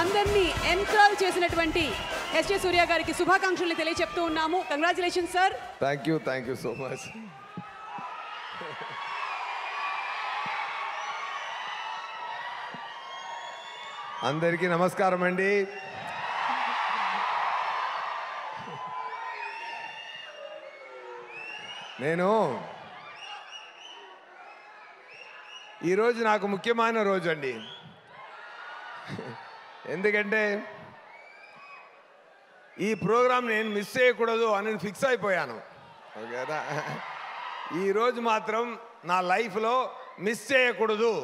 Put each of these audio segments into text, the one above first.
అందరినీ ఎన్కరేజ్ చేసినటువంటి ఎస్జే సూర్య గారికి శుభాకాంక్షలు తెలియజెప్తూ ఉన్నాము. Congratulations sir. Thank you so much. అందరికీ నమస్కారం అండి. నేను ఈరోజు నాకు ముఖ్యమైన రోజు అండి. ఎందుకంటే ఈ ప్రోగ్రాం నేను మిస్ చేయకూడదు అని ఫిక్స్ అయిపోయాను. ఓకేనా? ఈరోజు మాత్రం నా లైఫ్లో మిస్ చేయకూడదు,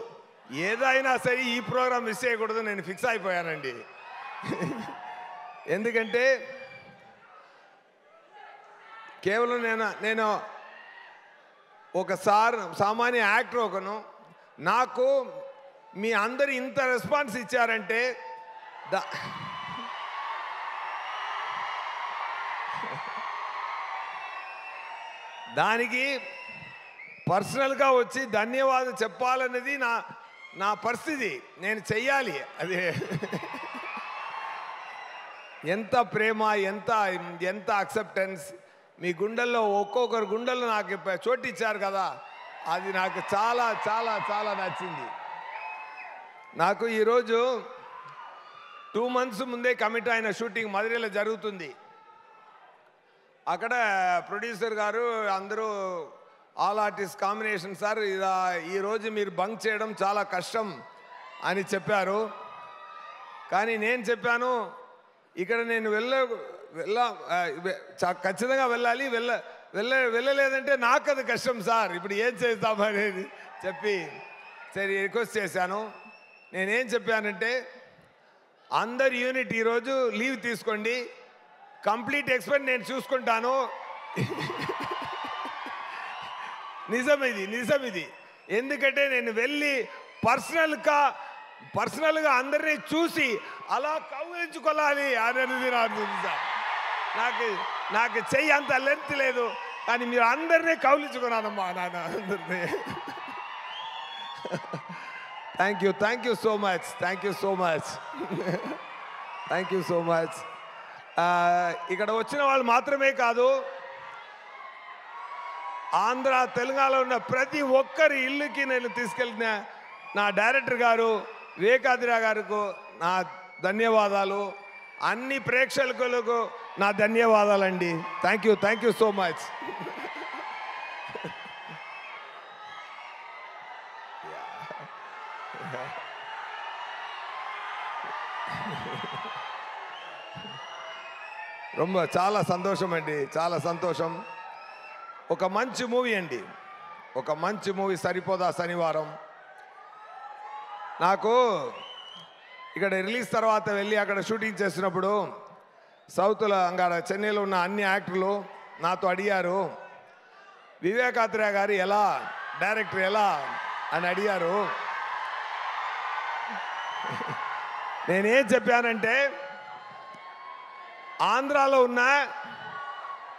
ఏదైనా సరే ఈ ప్రోగ్రాం మిస్ చేయకూడదు నేను ఫిక్స్ అయిపోయానండి. ఎందుకంటే కేవలం నేను ఒక సామాన్య యాక్టర్ ఒకను, నాకు మీ అందరు ఇంత రెస్పాన్స్ ఇచ్చారంటే దానికి పర్సనల్గా వచ్చి ధన్యవాదాలు చెప్పాలనేది నా పరిస్థితి. నేను చెయ్యాలి. అది ఎంత ప్రేమ, ఎంత అక్సెప్టెన్స్, మీ గుండెల్లో ఒక్కొక్కరు గుండెల్లో నాకు చోటు ఇచ్చారు కదా, అది నాకు చాలా చాలా చాలా నచ్చింది. నాకు ఈరోజు 2 months ముందే కమిట్ అయిన షూటింగ్ మధురైలో జరుగుతుంది. అక్కడ ప్రొడ్యూసర్ గారు అందరూ ఆల్ ఆర్టిస్ట్ కాంబినేషన్ సార్, ఈరోజు మీరు బంక్ చేయడం చాలా కష్టం అని చెప్పారు. కానీ నేను చెప్పాను ఇక్కడ నేను ఖచ్చితంగా వెళ్ళాలి, వెళ్ళలేదంటే నాకు అది కష్టం సార్, ఇప్పుడు ఏం చేద్దామనేది చెప్పి సరే రిక్వెస్ట్ చేశాను. నేనేం చెప్పానంటే అందరు యూనిట్ ఈరోజు లీవ్ తీసుకోండి, కంప్లీట్ ఎక్స్పెన్స్ నేను చూసుకుంటాను. నిజం ఇది. ఎందుకంటే నేను వెళ్ళి పర్సనల్గా అందరినీ చూసి అలా కౌగిలించుకోవాలి అనేది సార్. నాకు చెయ్యి అంత లెంత్ లేదు, కానీ మీరు అందరినీ కౌగిలించుకున్నానమ్మా నాన్న అందరినీ. Thank you so much. ఇక్కడ వచ్చిన వాళ్ళు మాత్రమే కాదు, ఆంధ్ర తెలంగాణలో ఉన్న ప్రతి ఒక్కరి ఇల్లుకి నేను తీసుకెళ్ళిన నా డైరెక్టర్ గారు వివేకాద్రి గారికి నా ధన్యవాదాలు, అన్ని ప్రేక్షకులకు నా ధన్యవాదాలండి. Thank you so much. చాలా సంతోషం అండి, చాలా సంతోషం. ఒక మంచి మూవీ అండి, ఒక మంచి మూవీ సరిపోదా శనివారం. నాకు ఇక్కడ రిలీజ్ తర్వాత వెళ్ళి అక్కడ షూటింగ్ చేసినప్పుడు సౌత్లో అక్కడ చెన్నైలో ఉన్న అన్ని యాక్టర్లు నాతో అడిగారు, వివేకాద్రి గారు ఎలా, డైరెక్టర్ ఎలా అని అడిగారు. నేనేం చెప్పానంటే ఆంధ్రాలో ఉన్న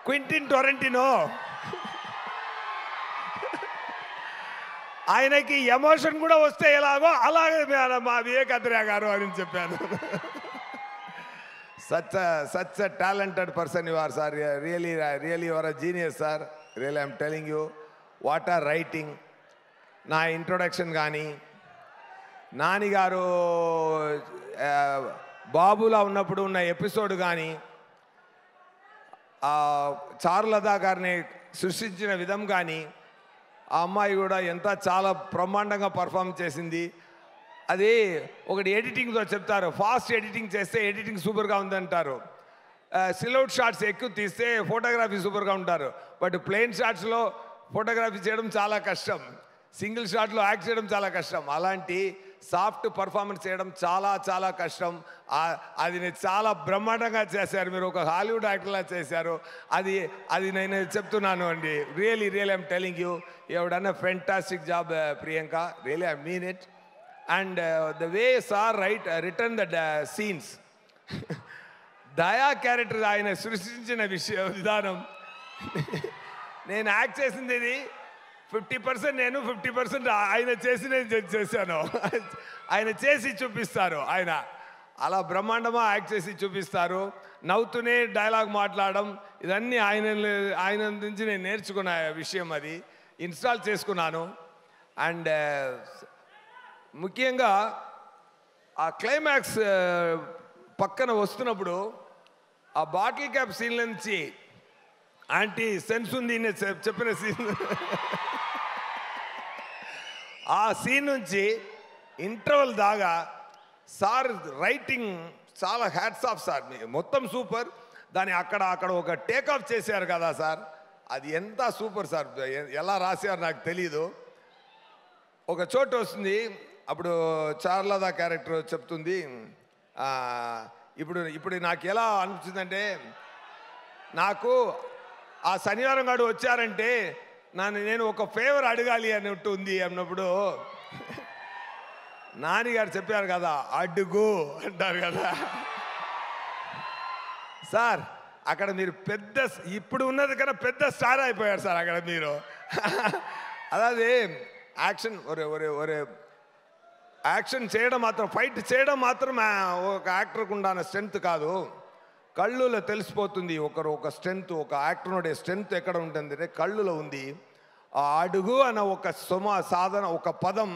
క్వింటిన్ టొరంటినో ఆయనకి ఎమోషన్ కూడా వస్తే ఎలాగో అలాగే మా వివేకాద్రి గారు అని చెప్పాను. such a talented person you are sir, really you are a genius sir, really I'm telling you, what a writing. నా ఇంట్రొడక్షన్ కానీ నాని గారు బాబులా ఉన్నప్పుడు ఉన్న ఎపిసోడ్ కానీ చారులతా గారిని సృష్టించిన విధం కానీ ఆ అమ్మాయి కూడా చాలా బ్రహ్మాండంగా పర్ఫామ్ చేసింది. అది ఒకటి ఎడిటింగ్తో చెప్తారు, ఫాస్ట్ ఎడిటింగ్ చేస్తే ఎడిటింగ్ సూపర్గా ఉందంటారు, సిలౌట్ షాట్స్ ఎక్కువ తీస్తే ఫోటోగ్రఫీ సూపర్గా ఉంటారు. బట్ ప్లెయిన్ షాట్స్లో ఫోటోగ్రఫీ చేయడం చాలా కష్టం, సింగిల్ షాట్లో యాక్ట్ చేయడం చాలా కష్టం. అలాంటి సాఫ్ట్ పర్ఫార్మెన్స్ చేయడం చాలా చాలా కష్టం. అది చాలా బ్రహ్మాండంగా చేశారు, మీరు ఒక హాలీవుడ్ యాక్టర్లా చేశారు. అది నేను చెప్తున్నాను అండి. Really I'm telling you have done a fantastic job Priyanka, really I mean it. And the way sir return the scenes, దయా క్యారెక్టర్ ఆయన సృష్టించిన విధానం, నేను యాక్ట్ చేసింది ఇది 50% నేను, 50% ఆయన చేసి నేను చేశాను. ఆయన చేసి చూపిస్తారు. ఆయన అలా బ్రహ్మాండమా యాక్ట్ చేసి చూపిస్తారు. నవ్వుతూనే డైలాగ్ మాట్లాడడం, ఇదన్నీ ఆయన నుంచి నేను నేర్చుకున్న విషయం. అది ఇన్స్టాల్ చేసుకున్నాను. అండ్ ముఖ్యంగా ఆ క్లైమాక్స్ పక్కన వస్తున్నప్పుడు ఆ బాటిల్ క్యాప్ సీన్ల నుంచి ఆంటీ సెన్స్ ఉంది చెప్పిన సీన్, ఆ సీన్ నుంచి ఇంటర్వల్ దాకా సార్ రైటింగ్ చాలా హ్యాట్స్ ఆఫ్ సార్. మొత్తం సూపర్. దాన్ని అక్కడ ఒక టేక్ ఆఫ్ చేశారు కదా సార్, అది ఎంత సూపర్ సార్. ఎలా రాశారు నాకు తెలీదు. ఒక చోటు వస్తుంది, అప్పుడు చార్లదా క్యారెక్టర్ చెప్తుంది, ఇప్పుడు నాకు ఎలా అనిపించిందంటే, నాకు ఆ శనివారం నాడు వచ్చారంటే నేను ఒక ఫేవర్ అడగాలి అన్నట్టు ఉంది అన్నప్పుడు నాన్నగారు చెప్పారు కదా, అడుగు అంటారు కదా సార్. అక్కడ మీరు పెద్ద, ఇప్పుడు ఉన్నది కన్నా పెద్ద స్టార్ అయిపోయారు సార్ అక్కడ మీరు. అదే యాక్షన్ ఒరే యాక్షన్ చేయడం మాత్రం, ఫైట్ చేయడం మాత్రం ఒక యాక్టర్కు ఉండాలన్న స్ట్రెంగ్త్ కాదు, కళ్ళులో తెలిసిపోతుంది ఒక స్ట్రెంగ్త్, ఒక యాక్టర్ స్ట్రెంగ్త్ ఎక్కడ ఉంటుందంటే కళ్ళులో ఉంది. ఆ అడుగు అన్న ఒక సాధన, ఒక పదం,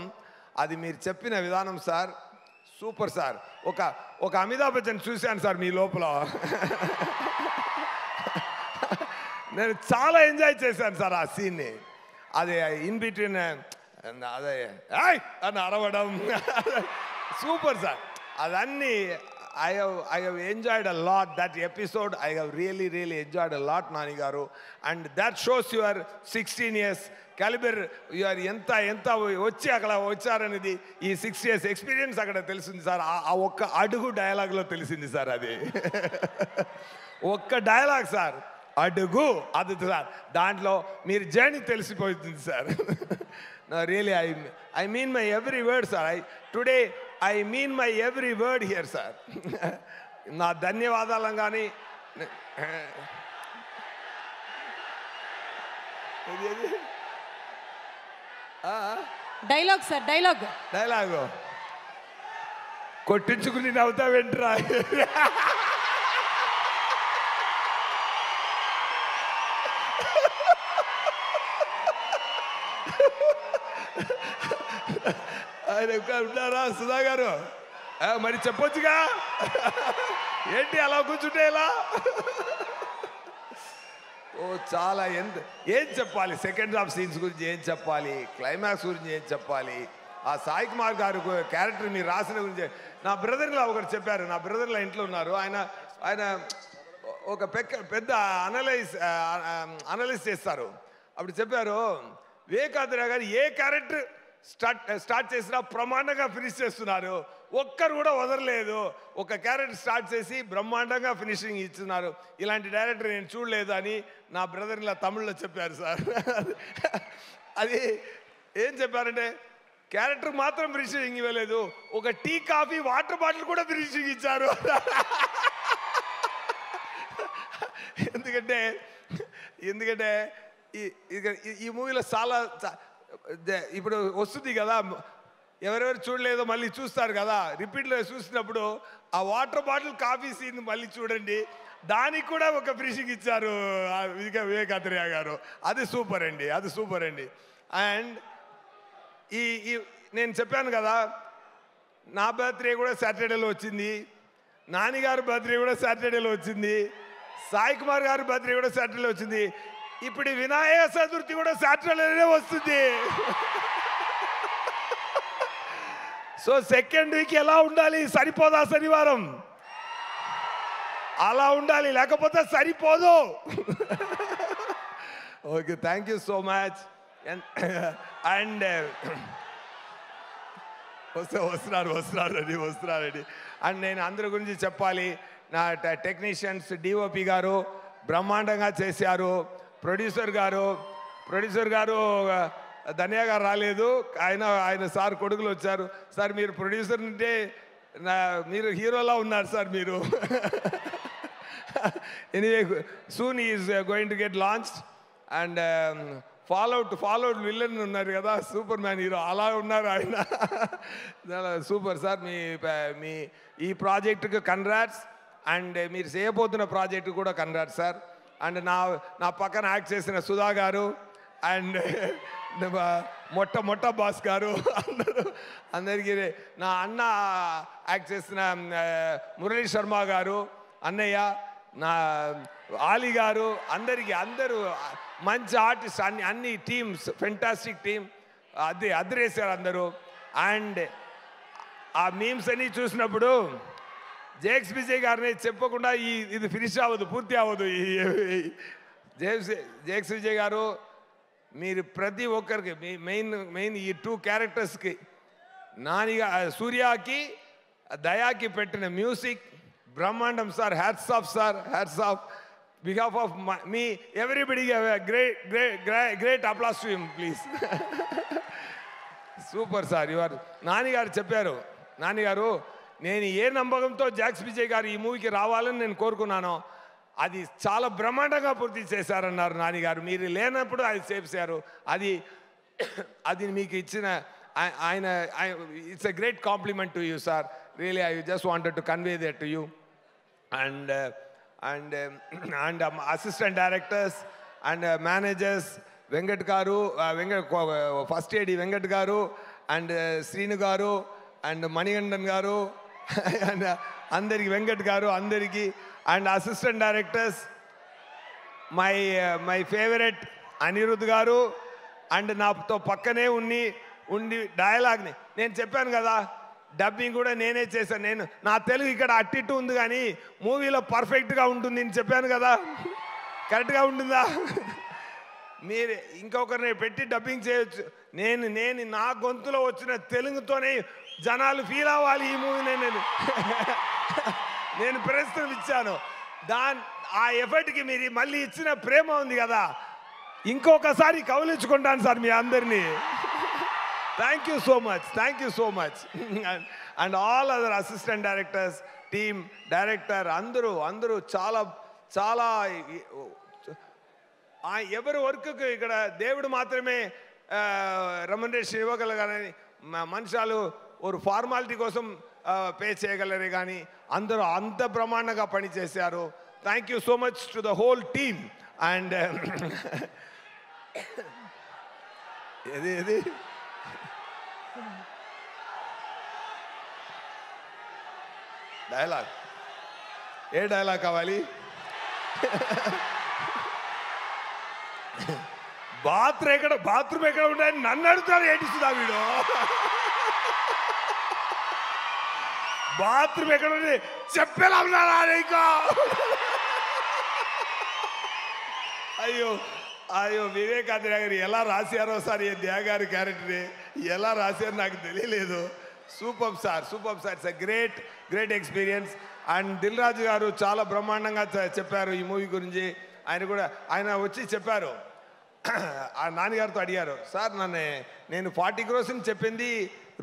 అది మీరు చెప్పిన విధానం సార్ సూపర్ సార్. ఒక అమితాబ్ బచ్చన్ చూశాను సార్ మీ లోపల. నేను చాలా ఎంజాయ్ చేశాను సార్ ఆ సీన్ని. అది ఇన్ బిట్వీన్ అదే అని అరవడం సూపర్ సార్. అదన్నీ I have enjoyed a lot that episode. I have really enjoyed a lot, Nani garu, and that shows your 16 years caliber. You are ఎంత వచ్చి అక్కడ వచ్చారనేది ఈ 6 years ఎక్స్పీరియన్స్ అక్కడ తెలిసింది సార్. ఆ ఒక్క అడుగు డైలాగ్లో తెలిసింది సార్. అది ఒక్క డైలాగ్ సార్, అడుగు, అది సార్. దాంట్లో మీరు జర్నీ తెలిసిపోతుంది sir. Really I mean my every word sir. Today I mean my every word here sir. నా ధన్యవాదాలు కానీ డైలాగ్ సార్, డైలాగు కొట్టించుకుని నవ్వుతా వెంట్రా. ఆయన ఉంటారా సుధా గారు? మరి చెప్పొచ్చుగా, ఏంటి అలా కూర్చుంటే ఎలా? చాలా ఏం చెప్పాలి, సెకండ్ హాఫ్ సీన్స్ గురించి ఏం చెప్పాలి, క్లైమాక్స్ గురించి ఏం చెప్పాలి, ఆ సాయి కుమార్ గారు క్యారెక్టర్ మీరు రాసిన గురించి. నా బ్రదర్లా ఒకరు చెప్పారు, నా బ్రదర్లా ఇంట్లో ఉన్నారు, ఆయన ఒక పెద్ద అనలైజ్ చేస్తారు. అప్పుడు చెప్పారు, వివేకాంద్ర గారు ఏ క్యారెక్టర్ స్టార్ట్ చేసినా బ్రహ్మాండంగా ఫినిష్ చేస్తున్నారు, ఒక్కరు కూడా వదలలేదు. ఒక క్యారెక్టర్ స్టార్ట్ చేసి బ్రహ్మాండంగా ఫినిషింగ్ ఇస్తున్నారు, ఇలాంటి డైరెక్టర్ నేను చూడలేదు అని నా బ్రదర్ ఇలా తమిళ్లో చెప్పారు సార్. అది ఏం చెప్పారంటే, క్యారెక్టర్ మాత్రం ఫినిషింగ్ ఇవ్వలేదు, ఒక టీ కాఫీ వాటర్ బాటిల్ కూడా ఫినిషింగ్ ఇచ్చారు. ఎందుకంటే ఈ మూవీలో చాలా ఇప్పుడు వస్తుంది కదా, ఎవరెవరు చూడలేదో మళ్ళీ చూస్తారు కదా, రిపీట్లో చూసినప్పుడు ఆ వాటర్ బాటిల్ కాఫీ సీన్ మళ్ళీ చూడండి, దానికి కూడా ఒక ఫినిషింగ్ ఇచ్చారు వివేకాంద్రయ్య గారు. అది సూపర్ అండి. అండ్ నేను చెప్పాను కదా, నా బర్త్డే కూడా సాటర్డేలో వచ్చింది, నానిగారు బర్త్డే కూడా సాటర్డేలో వచ్చింది, సాయి కుమార్ గారి బర్త్డే కూడా సాటర్డేలో వచ్చింది, ఇప్పుడు వినాయక చతుర్థి కూడా సాటర్డేనే వస్తుంది. సో సెకండ్ వీక్ ఎలా ఉండాలి, సరిపోదా శనివారం? అలా ఉండాలి, లేకపోతే సరిపోదు. Okay, thank you so much. And వస్తున్నారండి. అండ్ నేను అందరి గురించి చెప్పాలి. నా టెక్నీషియన్స్, డిఓపి గారు బ్రహ్మాండంగా చేశారు. ప్రొడ్యూసర్ గారు ధన్య గారు రాలేదు, ఆయన సార్ కొడుకులు వచ్చారు. సార్ మీరు ప్రొడ్యూసర్ అంటే మీరు హీరోలా ఉన్నారు సార్ మీరు. Anyway, soon is going to get launched. And Bollywood villain ఉన్నారు కదా, సూపర్ మ్యాన్ హీరో అలా ఉన్నారు ఆయన. Super sir. మీ ఈ ప్రాజెక్టుకి కంగ్రాట్స్, అండ్ మీరు చేయబోతున్న ప్రాజెక్టు కూడా కంగ్రాట్స్ సార్. అండ్ నా పక్కన యాక్ట్ చేసిన సుధా గారు, అండ్ మొట్ట బాస్ గారు, అందరికీ, నా అన్న యాక్ట్ చేసిన మురళీ శర్మ గారు, అన్నయ్య, నా ఆలీ గారు, అందరూ మంచి ఆర్టిస్ట్, అన్ని టీమ్స్, ఫెంటాస్టిక్ టీమ్, అదిరేసారు అందరూ. అండ్ ఆ మీమ్స్ అన్నీ చూసినప్పుడు జేక్స్ విజయ్ గారిని చెప్పకుండా ఇది ఫినిష్ అవ్వదు, పూర్తి అవ్వదు. జేక్స్ విజయ్ గారు, మీరు ప్రతి ఒక్కరికి మెయిన్ ఈ 2 క్యారెక్టర్స్కి, సూర్యకి దయాకి పెట్టిన మ్యూజిక్ బ్రహ్మాండం sir. Hats off sir, hats off. Behalf of me everybody great applause to him please. Super sir. నానిగారు చెప్పారు, నానిగారు నేను ఏ నమ్మకంతో జాక్స్ విజయ్ గారు ఈ మూవీకి రావాలని నేను కోరుకున్నానో అది చాలా బ్రహ్మాండంగా పూర్తి చేశారన్నారు నానిగారు. మీరు లేనప్పుడు అది చేశారు. అది మీకు ఇచ్చిన ఆయన, it's a great compliment to you sir. Really I just wanted to convey that to you. And assistant directors and managers, Venkat గారు, ఫస్ట్ ఏడి వెంకట్ గారు, అండ్ శ్రీను గారు, అండ్ మణిగండన్ గారు, అండ్ అందరికి, వెంకట్ గారు అందరికీ, and assistant directors my favourite Anirudh గారు, and నాతో పక్కనే ఉండి డైలాగ్ని నేను చెప్పాను కదా, డబ్బింగ్ కూడా నేనే చేశాను. నా తెలుగు ఇక్కడ అట్టిట్టు ఉంది కానీ మూవీలో పర్ఫెక్ట్గా ఉంటుంది నేను చెప్పాను కదా, కరెక్ట్గా ఉంటుందా? మీరు ఇంకొకరిని పెట్టి డబ్బింగ్ చేయొచ్చు. నేను నా గొంతులో వచ్చిన తెలుగుతోనే జనాలు ఫీల్ అవ్వాలి ఈ మూవీని. నేను ప్రస్తుతం ఇచ్చాను. ఆ ఎఫర్ట్కి మీరు మళ్ళీ ఇచ్చిన ప్రేమ ఉంది కదా, ఇంకొకసారి కౌలించుకుంటాను సార్ మీ అందరినీ. Thank you so much. And all other assistant directors, team, director అందరూ చాలా ఎవరి వర్క్కి ఇక్కడ దేవుడు మాత్రమే రెమ్యునరేషన్ ఇవ్వగలగాలని, మనుషులు ఒక ఫార్మాలిటీ కోసం పే చేయగలరు కానీ అందరూ అంత బ్రహ్మాండంగా పనిచేశారు. Thank you so much to the whole team. And ఏది డైలాగ్, ఏ డైలాగ్ కావాలి? బాత్రూమ్ ఎక్కడ ఉంటాయని నన్ను అడుగుతారు ఏటిస్తుందా వీడు? బాత్రూమ్ ఎక్కడ ఉంది చెప్పేలా ఉన్నారా నీకు? అయ్యో వివేకానంద గారు ఎలా రాశారో సార్ ఈ ధ్యాగారి క్యారెక్టర్ ఎలా రాశారో నాకు తెలియలేదు. Super sir. It's a great experience. And Dil Raju గారు చాలా బ్రహ్మాండంగా చెప్పారు ఈ మూవీ గురించి. ఆయన వచ్చి చెప్పారు, ఆ నాన్నగారితో అడిగారు, సార్ నేను 40 crores చెప్పింది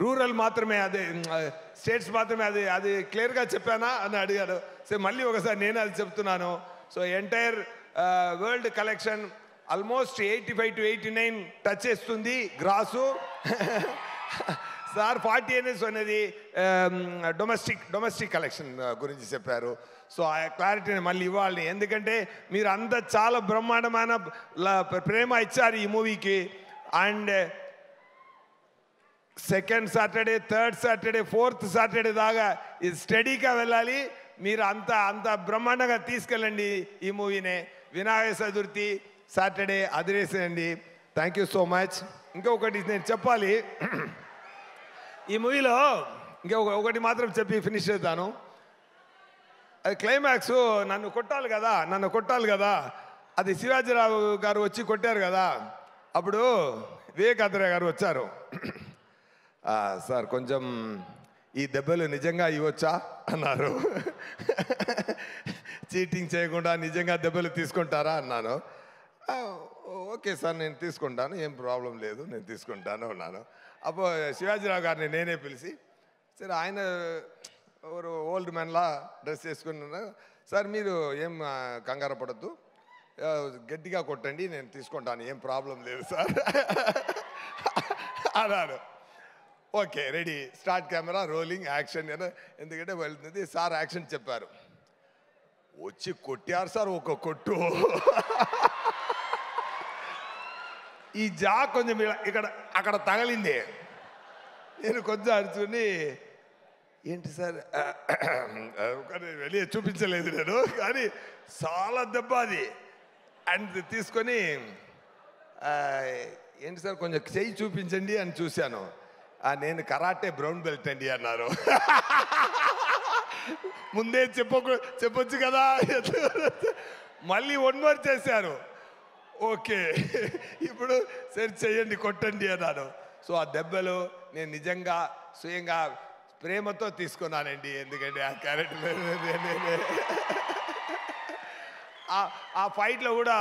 రూరల్ మాత్రమే, అదే స్టేట్స్ మాత్రమే, అది క్లియర్గా చెప్పానా అని అడిగారు. సో మళ్ళీ ఒకసారి నేను అది చెప్తున్నాను. So entire world collection almost 85 to 89 touch చేస్తుంది గ్రాసు. సార్ 40 అనేది డొమెస్టిక్ కలెక్షన్ గురించి చెప్పారు. సో ఆ క్లారిటీని మళ్ళీ ఇవ్వాలి, ఎందుకంటే మీరు అంతా చాలా బ్రహ్మాండమైన ప్రేమ ఇచ్చారు ఈ మూవీకి. And second Saturday, third Saturday, fourth Saturday దాకా ఇది స్టడీగా వెళ్ళాలి. మీరు అంత బ్రహ్మాండంగా తీసుకెళ్ళండి ఈ మూవీనే. వినాయక చతుర్థి సాటర్డే అదిరేసేయండి. Thank you so much. ఇంకొకటి నేను చెప్పాలి ఈ మూవీలో, ఒకటి మాత్రం చెప్పి ఫినిష్ చేద్దాను. అది క్లైమాక్స్, నన్ను కొట్టాలి కదా, అది శివాజీరావు గారు వచ్చి కొట్టారు కదా, అప్పుడు వివేకానంద గారు వచ్చారు. సార్ కొంచెం ఈ దెబ్బలు నిజంగా ఇవ్వచ్చా అన్నారు. చీటింగ్ చేయకుండా నిజంగా దెబ్బలు తీసుకుంటారా అన్నాను. ఓకే సార్ నేను తీసుకుంటాను, ఏం ప్రాబ్లం లేదు, నేను తీసుకుంటాను అన్నాను. అప్పుడు శివాజీరావు గారిని నేనే పిలిచి, సరే ఆయన ఓల్డ్ మ్యాన్లా డ్రెస్ వేసుకున్నాను, సార్ మీరు ఏం కంగారు పడద్దు, గట్టిగా కొట్టండి, నేను తీసుకుంటాను, ఏం ప్రాబ్లం లేదు సార్ అన్నాను. Okay, ready, start, camera rolling, action. ఎందుకంటే వెళ్తుంది సార్, యాక్షన్ చెప్పారు. వచ్చి కొట్టారు సార్ ఒక కొట్టు. ఈ జా కొంచెం ఇక్కడ అక్కడ తగలింది. నేను కొంచెం అడుచుకుని, ఏంటి సార్ వెళ్ళి చూపించలేదు నేను, కానీ చాలా దెబ్బ అది. అండ్ తీసుకొని ఏంటి సార్ కొంచెం చెయ్యి చూపించండి అని చూశాను. నేను కరాటే బ్రౌన్ బెల్ట్ అండి అన్నారు. ముందే చెప్పొచ్చు కదా. మళ్ళీ 1 more చేశారు. ఓకే, ఇప్పుడు సరే చెయ్యండి, కొట్టండి అన్నాను. సో ఆ దెబ్బలు నేను నిజంగా స్వయంగా ప్రేమతో తీసుకున్నానండి. ఎందుకంటే ఆ క్యారెక్టర్ ఆ ఫైట్లో కూడా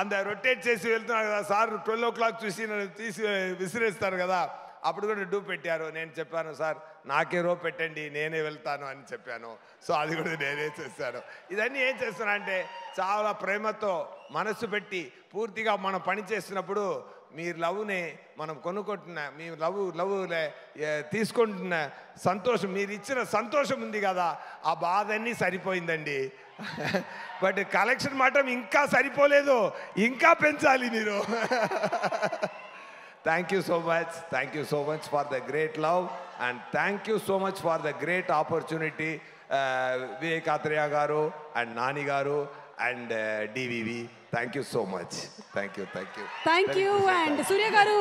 అంత రొటేట్ చేసి వెళ్తున్నారు కదా సార్, 12 o'clock చూసి నన్ను తీసి విసిరేస్తారు కదా, అప్పుడు కూడా డూ పెట్టారు. నేను చెప్పాను సార్ నాకే రో పెట్టండి, నేనే వెళ్తాను అని చెప్పాను. సో అది కూడా నేనే చేశాను. ఇదన్నీ ఏం చేస్తున్నా అంటే చాలా ప్రేమతో మనసు పెట్టి పూర్తిగా మనం పని చేస్తున్నప్పుడు మీ లవ్ని మనం కొనుక్కుంటున్న, మీ లవ్ తీసుకుంటున్న సంతోషం, మీరు ఇచ్చిన సంతోషం ఉంది కదా, ఆ బాధ అన్నీ సరిపోయిందండి. బట్ కలెక్షన్ మాత్రం ఇంకా సరిపోలేదు, ఇంకా పెంచాలి మీరు. Thank you so much. Thank you so much for the great love, and thank you so much for the great opportunity, Vivek Athreya garu and Nani garu and DVV. Thank you so much. Thank you. Thank you, and Surya garu.